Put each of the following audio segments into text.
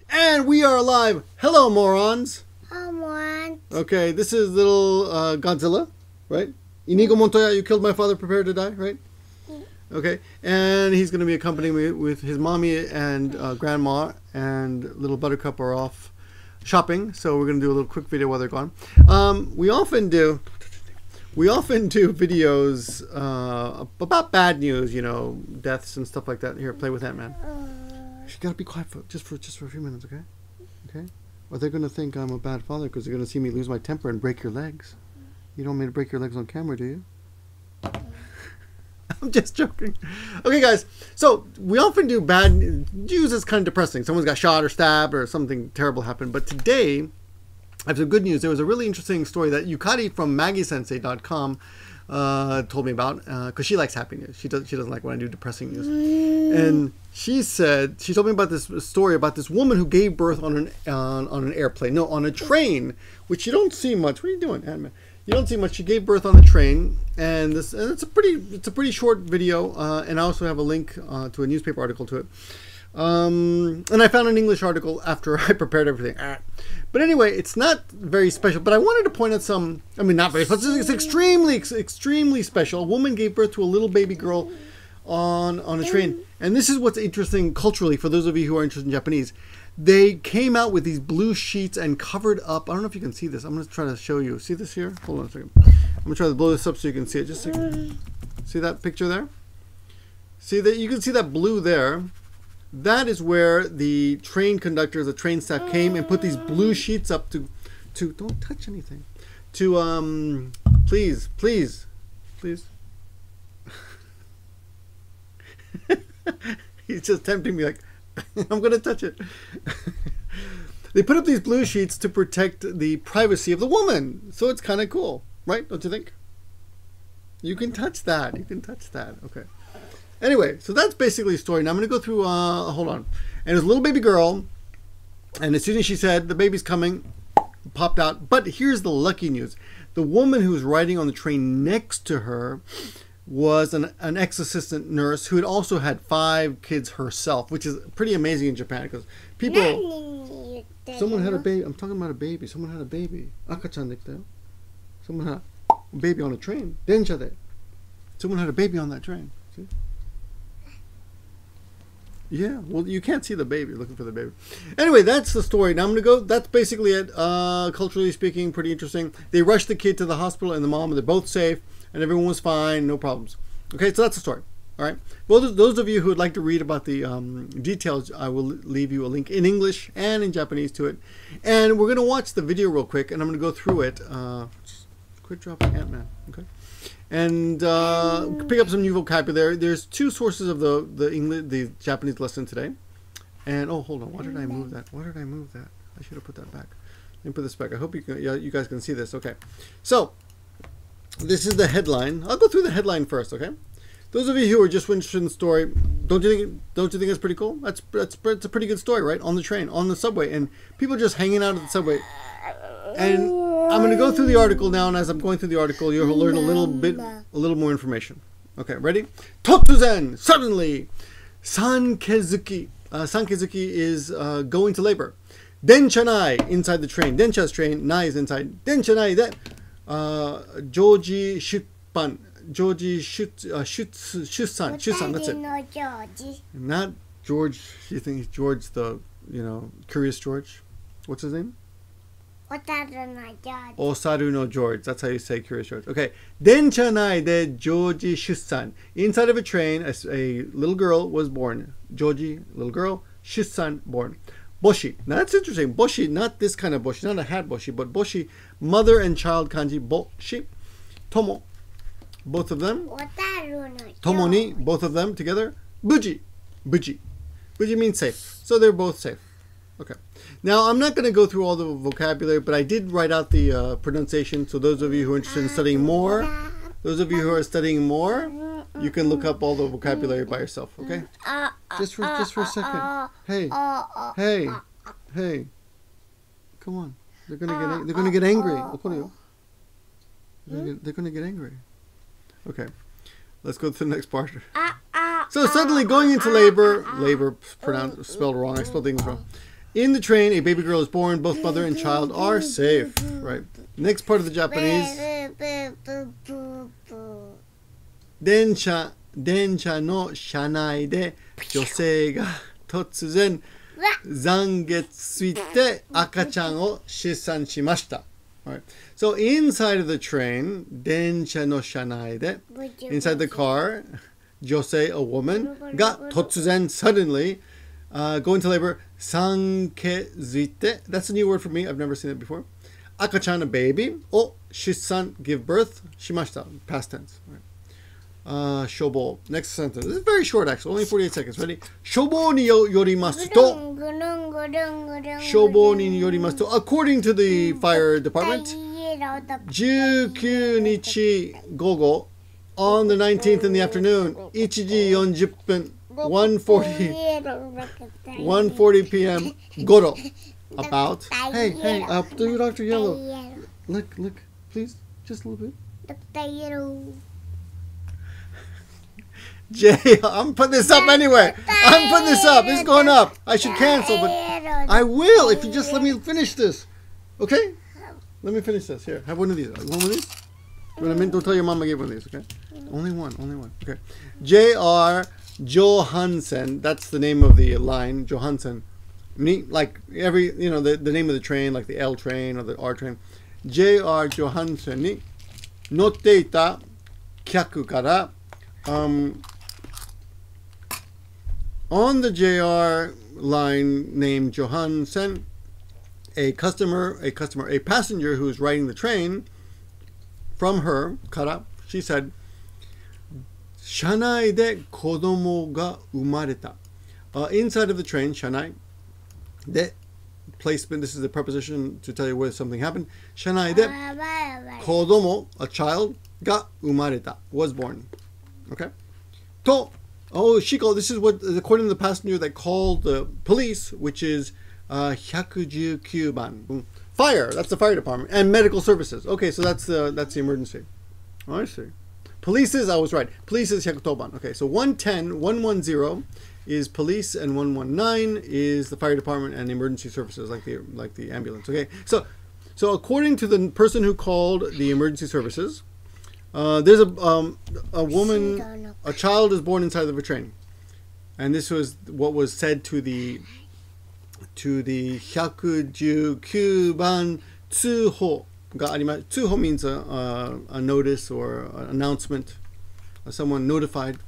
And we are live. Hello, morons. Hello, morons. Okay, this is little Godzilla, right? Inigo Montoya, you killed my father, prepare to die, right? Okay, and he's going to be accompanying me with his mommy and grandma, and little Buttercup are off shopping, so we're going to do a little quick video while they're gone. We often do videos about bad news, you know, deaths and stuff like that. Here, play with Ant-Man. You gotta be quiet for just for a few minutes, okay? Okay? Or they're gonna think I'm a bad father because they're gonna see me lose my temper and break your legs. You don't want me to break your legs on camera, do you? I'm just joking. Okay, guys. So we often do bad news is kind of depressing. Someone's got shot or stabbed or something terrible happened. But today, I have some good news. There was a really interesting story that Yukari from Maggie-Sensei.com told me about because she likes happy news. She doesn't like when I do depressing news. And she told me about this story about this woman who gave birth on an airplane. No, on a train, which you don't see much. What are you doing, Anna? You don't see much. She gave birth on the train, and it's a pretty short video. And I also have a link to a newspaper article to it. And I found an English article after I prepared everything. But anyway, it's not very special. But I wanted to point out some. I mean, not very special. It's extremely special. A woman gave birth to a little baby girl on a train, and this is what's interesting culturally for those of you who are interested in Japanese. They came out with these blue sheets and covered up. I don't know if you can see this. I'm going to try to show you. See this here? Hold on a second. I'm going to try to blow this up so you can see it. Just a second. See that picture there? See that? You can see that blue there. That is where the train conductors, the train staff came and put these blue sheets up to don't touch anything. To please. He's just tempting me like I'm gonna touch it. They put up these blue sheets to protect the privacy of the woman, so it's kind of cool, right? Don't you think? You can touch that. You can touch that. Okay. Anyway, so that's basically the story. Now I'm gonna go through. Hold on. And there's a little baby girl, and as soon as she said the baby's coming, popped out. But here's the lucky news: the woman who was riding on the train next to her was an ex-assistant nurse who had also had 5 kids herself, which is pretty amazing in Japan because people. Someone had a baby. I'm talking about a baby. Someone had a baby. Akachan dekita. Someone had a baby on a train. Densha de. Someone had a baby on that train. See? Yeah, well, you can't see the baby. You're looking for the baby. Anyway, that's the story. Now I'm going to go. That's basically it. Culturally speaking, pretty interesting. They rushed the kid to the hospital and the mom, and they're both safe, and everyone was fine, no problems. Okay, so that's the story. All right. Well, those of you who would like to read about the details, I will leave you a link in English and in Japanese to it. And we're going to watch the video real quick, and I'm going to go through it. Just quit dropping Ant-Man. Okay. And pick up some new vocabulary. There's 2 sources of the Japanese lesson today. And oh, hold on. Why did I move that? Why did I move that? I should have put that back. Let me put this back. I hope you guys can see this. Okay. So this is the headline. I'll go through the headline first. Okay. Those of you who are just interested in the story, don't you think it's pretty cool? It's a pretty good story, right? On the train, on the subway, and people just hanging out at the subway. And I'm going to go through the article now, and as I'm going through the article, you'll learn a little more information. Okay, ready? Totsuzen, suddenly, sankezuki. Sankezuki is going to labor. Denshanai, inside the train. Densha's train, nai is inside. Denshanai, that jojishussan. Shussan, that's it. Not George. You think he's George the, Curious George? What's his name? Osaru no George. That's how you say Curious George. Okay. Denshanai de jojishussan. Inside of a train, a little girl was born. Joji, little girl. Shussan, born. Boshi. Now that's interesting. Boshi, not this kind of boshi, not a hat boshi, but boshi, mother and child kanji. Boshi. Tomo. Both of them. Tomoni, both of them together. Buji. Buji. Buji means safe. So they're both safe. Okay. Now, I'm not going to go through all the vocabulary, but I did write out the pronunciation. So those of you who are interested in studying more, you can look up all the vocabulary by yourself. Okay. Just for a second. Hey. Come on. They're gonna get angry. They're gonna get angry. Okay, let's go to the next part. So suddenly going into labor spelled wrong. I spelled things wrong. In the train, a baby girl is born. Both mother and child are safe. Right. Next part of the Japanese. Densha no shanai de josei ga Totsuzen sankezuite akachanを出産しました. Right. So inside of the train, densha no shanai de, inside the car, josei, a woman, ga totsuzen, suddenly, go into labor, sankezuite, that's a new word for me, I've never seen it before. Akachan, a baby, o shussan, give birth, shimashita, past tense. Right. Shoubou. Next sentence. This is very short, actually. Only 48 seconds. Ready? Shoubou ni yorimasu to. Shoubou ni yorimasu to. According to the fire department, juukunichi gogo, on the 19th in the afternoon, ichiji 40 1:40 p.m. Goro. About. Hey, up to Dr. Yellow. Look, please, just a little bit. Jay, I'm putting this up anyway. I'm putting this up. It's going up. I should cancel, but I will if you just let me finish this. Okay? Let me finish this. Here, have one of these. One of these? Don't tell your mom I gave one of these, okay? Only one. Okay. JR Johansen. That's the name of the line. Johansen. Like every, the name of the train, like the L train or the R train. JR Johansen ni notte ita kyaku kara. On the JR line named Johansen, a passenger who's riding the train, from her, kara, she said, shanai de kodomo ga umareta. Inside of the train, shanai, de placement, this is the preposition to tell you where something happened. Shanai de kodomo, a child, ga umareta, was born. Okay? To, Shiko, this is what, according to the passenger that called the police, which is 119 ban. Fire, that's the fire department, and medical services. Okay, so that's the emergency. Oh, I see. Police is, I was right. Police is 110 ban. Okay, so 110 is police, and 119 is the fire department and emergency services, like the ambulance. Okay, so according to the person who called the emergency services, there's a woman, a child is born inside of a train, and this was what was said to the 119番通報があります。通報 means a notice or an announcement, someone notified.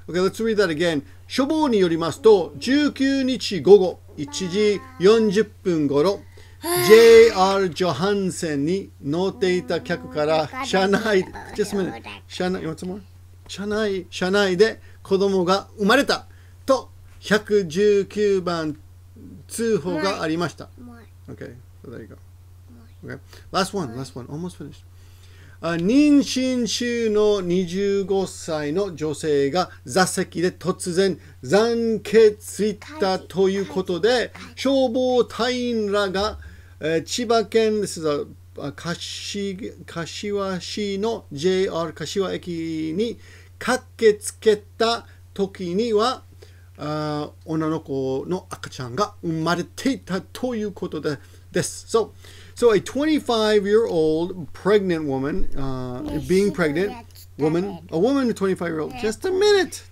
Okay, let's read that again. 消防によりますと、19日午後1時40分頃、JR ジョハンセンに乗っていた客から車内、just a minute, 車内、what's more? 車内で子供が生まれたと119番通報がありました。Okay, so there you go. Okay, last one, almost finished. 妊娠中の25歳の女性が座席で突然産気づいたということで、消防隊員らが千葉県、this is Kashiwa Shiの JR 柏駅に駆けつけた時には、女の子の赤ちゃんが生まれていたということです。So a 25-year-old pregnant woman, being pregnant, a woman 25-year-old, just a minute.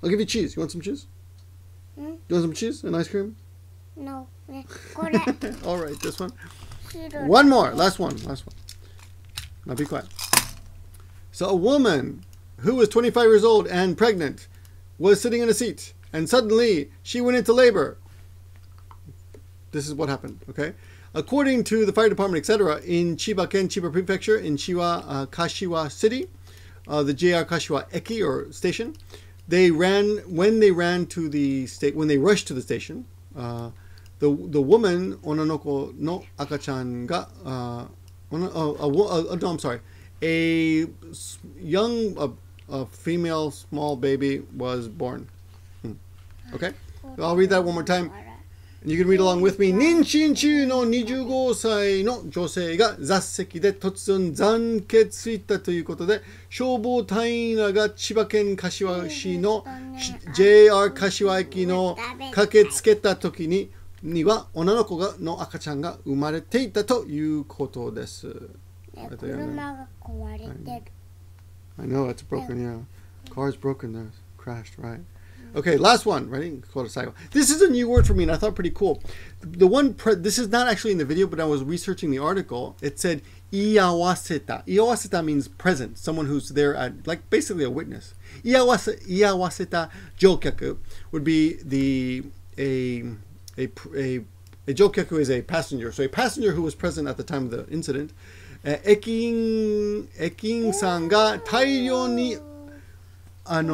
I'll give you cheese. You want some cheese? You want some cheese and ice cream? No. All right, this one. One more, last one. Now be quiet. So a woman who was 25 years old and pregnant was sitting in a seat, and suddenly she went into labor. This is what happened, okay? According to the fire department, etc., in Chiba Prefecture, in Kashiwa City, the JR Kashiwa Eki, or station, when they rushed to the station, the woman, ononoko no akachan ga, a young, a female small baby was born. Okay? I'll read that one more time. You can read along with me. 妊娠中の25歳の女性が座席で突然産気づいたということで、消防隊員らが千葉県柏市の JR 柏駅の駆けつけた時には女の子の赤ちゃんが生まれていたということです。車が壊れてる。I know, it's broken, yeah. Car's broken there. Crashed, right? Okay, last one. Ready? This is a new word for me, and I thought pretty cool. This is not actually in the video, but I was researching the article. It said iawaseta. Iawaseta means present, someone who's there at, like, basically a witness. Iawaseta jokyaku would be a jokyaku is a passenger. So a passenger who was present at the time of the incident. 駅員さんが大量に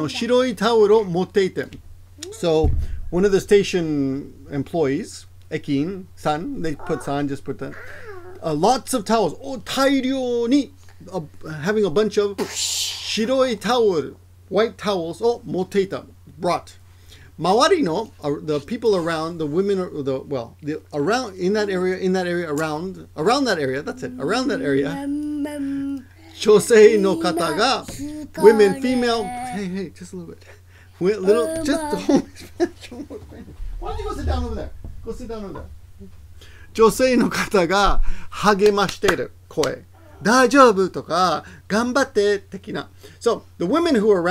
白いタオルを持っていて。So one of the station employees, 駅員さん, they put さん, just put that, lots of towels. 大量に having a bunch of 白いタオル, white towels を持っていた. Brought. 周りの the people around, the women, around in that area, around that area, that's it, around that area, 女性の方が women, female, hey, just a little bit, just why don't you go sit down over there? Go sit down over there. 女性の方が励ましている声。大丈夫とか頑張って的な。So the women who were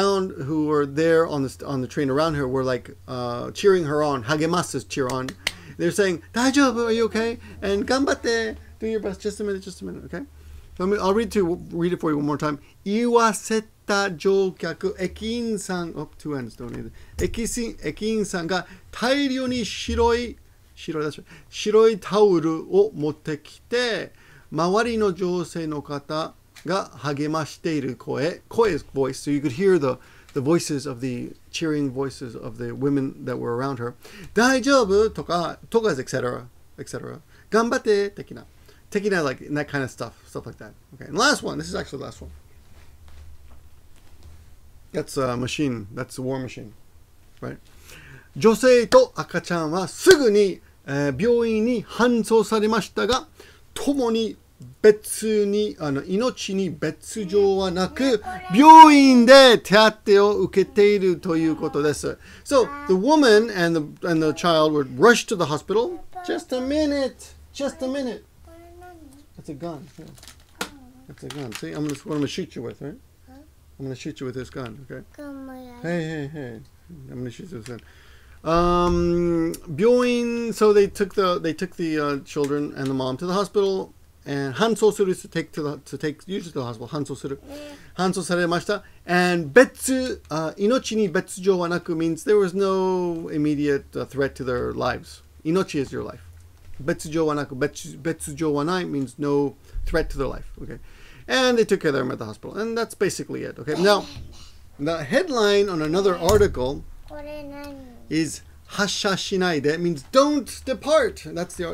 there on the train around her were like cheering her on. Hagemasu is cheer on. They're saying 大丈夫 are you okay? And 頑張って do your best. Just a minute, okay? So I'll read it for you one more time. 言わせた乗客駅員さん two ends don't need it. 駅員さんが大量に白いタオルを持ってきて周りの女性の方が励ましている声 is voice, so you could hear the voices of the cheering voices of the women that were around her. 大丈夫とか is etc. 頑張って的な like that kind of stuff like that. Okay, and last one, this is actually the last one. That's a machine, that's a war machine, right? 女性と赤ちゃんはすぐに、病院に搬送されましたが、共に別に命に別状はなく病院で手当てを受けているということです。So the woman and the child were rushed to the hospital. Just a minute. That's a gun. Yeah. That's a gun. See, I'm gonna shoot you with, right? I'm gonna shoot you with this gun. Okay. Hey. I'm gonna shoot you with this gun. 病院. So they took the children and the mom to the hospital. And 搬送する to take usually to the hospital 搬送されました and 命に別状はなく means there was no immediate threat to their lives. 命 is your life. 別状はなく別状はない means no threat to their life. Okay, and they took care of them at the hospital, and that's basically it. Okay, now the headline on another article is 発車しないで means don't depart. That's the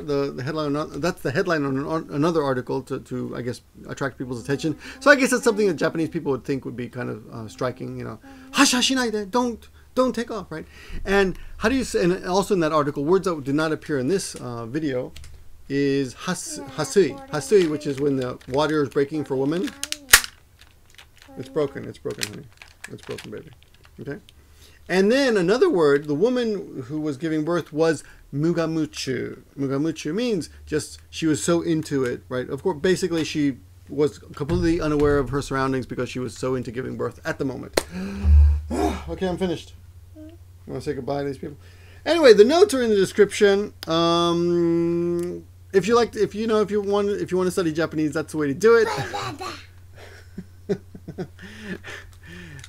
headline. That's the headline on another article to I guess attract people's attention. So I guess that's something that Japanese people would think would be kind of striking. You know, 発車しないで don't take off, right? And how do you say? And also in that article, words that did not appear in this video is hasui, which is when the water is breaking for women. It's broken, honey. It's broken, baby. Okay. And then another word, the woman who was giving birth was mugamuchu. Mugamuchu means just she was so into it, right? Of course, basically she was completely unaware of her surroundings because she was so into giving birth at the moment. Okay, I'm finished. You want to say goodbye to these people? Anyway, the notes are in the description. If you want to study Japanese, that's the way to do it.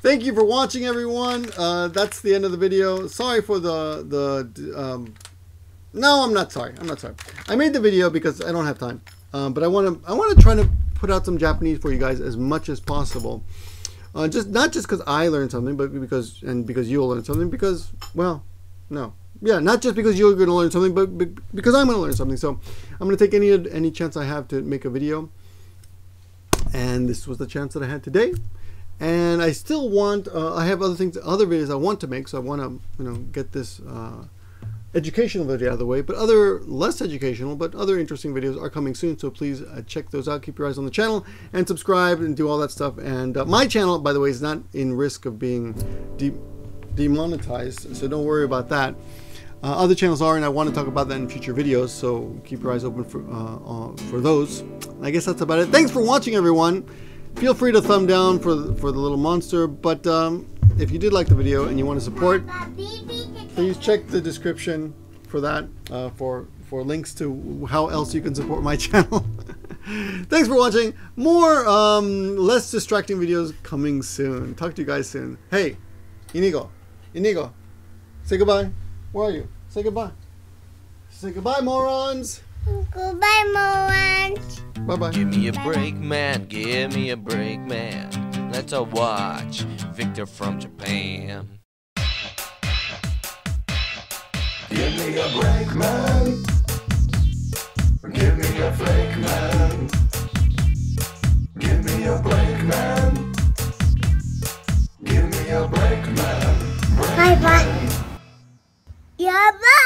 Thank you for watching, everyone. That's the end of the video. Sorry for no, I'm not sorry. I made the video because I don't have time. But I want to try to put out some Japanese for you guys as much as possible. Not just because I learned something, but because you'll learn something. Because, well, no. Yeah, not just because you're going to learn something, but because I'm going to learn something. So I'm going to take any chance I have to make a video. And this was the chance that I had today. And I still want, I have other videos I want to make, so I want to, get this educational video out of the way, but other less educational, but other interesting videos are coming soon. So please check those out. Keep your eyes on the channel and subscribe and do all that stuff. And my channel, by the way, is not in risk of being demonetized, so don't worry about that. Other channels are, and I want to talk about that in future videos. So keep your eyes open for those. I guess that's about it. Thanks for watching, everyone. Feel free to thumb down for the little monster. But if you did like the video and you want to support, please check the description for that, for links to how else you can support my channel. Thanks for watching. More less distracting videos coming soon. Talk to you guys soon. Hey, Inigo, say goodbye. Where are you? Say goodbye. Say goodbye, morons. Goodbye, morons. Bye-bye. Give me a break, man. Give me a break, man. Let's watch Victor from Japan. Give me a break, man. Give me a flake, man. Give me a break, man. Give me a break, man. Bye bye. Yeah, bye.